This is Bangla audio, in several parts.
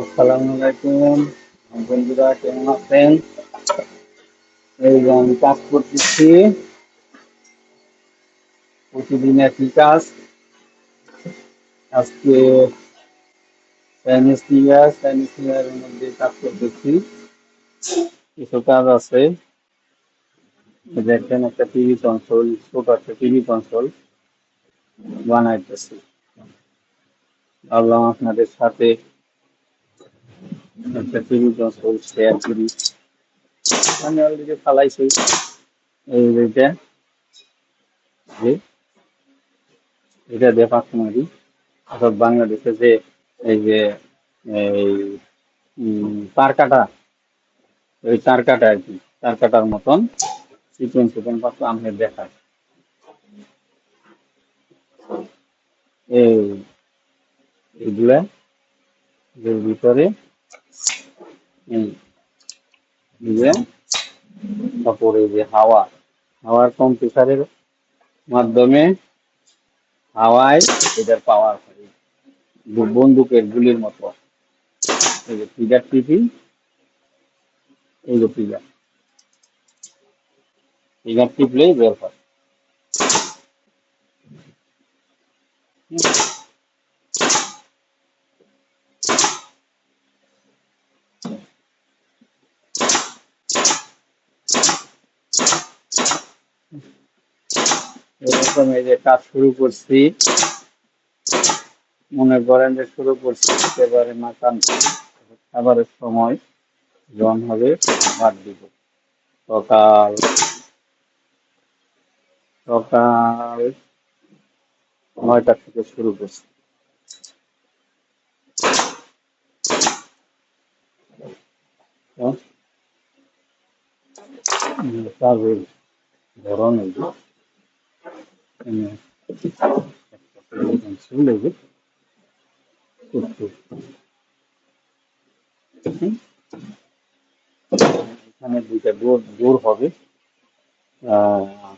আসসালামু আলাইকুম বন্ধুরা, কেমন আছেন? এই যে আমি কাজ করতেছি, প্রতিদিন একই কাজ। আজকে চাইনিজ নিউ ইয়ারের মধ্যে কাজ করতেছি। কিছু কাজ আছে। এই দেখেন, একটা টিভি কনসোল, ছোট একটা টিভি কনসোল বানাইতেছি। ভাবলাম আপনাদের সাথে একটা টিভি কনসোল শেয়ার করি। আমি অলরেডি ফালাইছি। এই যে যে এটা দিয়ে পাঁচমারি, অর্থাৎ বাংলাদেশে যে এই যে এই তার কাটা, ওই তার কাটা আর কি, তার কাটার মতন চিকন চিকন পাতা আমি দেখাই। এই এইগুলা এর ভিতরে এই দিয়ে, তারপরে যে হাওয়ার কম্প্রেসারের মাধ্যমে হাওয়ায় এটার পাওয়ার হয় বন্দুকের গুলির মতো। এই যে ফিগার টিপি, এই যে ফিগার টিপলেই বের হয়। এরকম এই যে কাজ শুরু করছি, মনে করেন যে শুরু করছি একেবারে মাকান খাবারের সময় যখন হবে ভাত দিব। সকাল সকাল 9টা থেকে শুরু করছি। হ্যাঁ? কাজের ধরন এই যে শুনলে যে করতে, এখানে দুইটা ডোর হবে। আহ,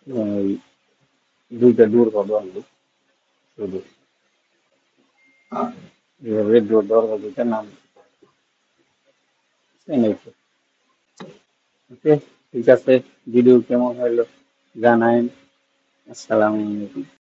এই দুইটা ডোর হবে অনলি, শুধু এভাবে ডোর দরজা দুইটা নাম। ওকে, ঠিক আছে। ভিডিও কেমন হলো জানায়েন। আসসালামু আলাইকুম।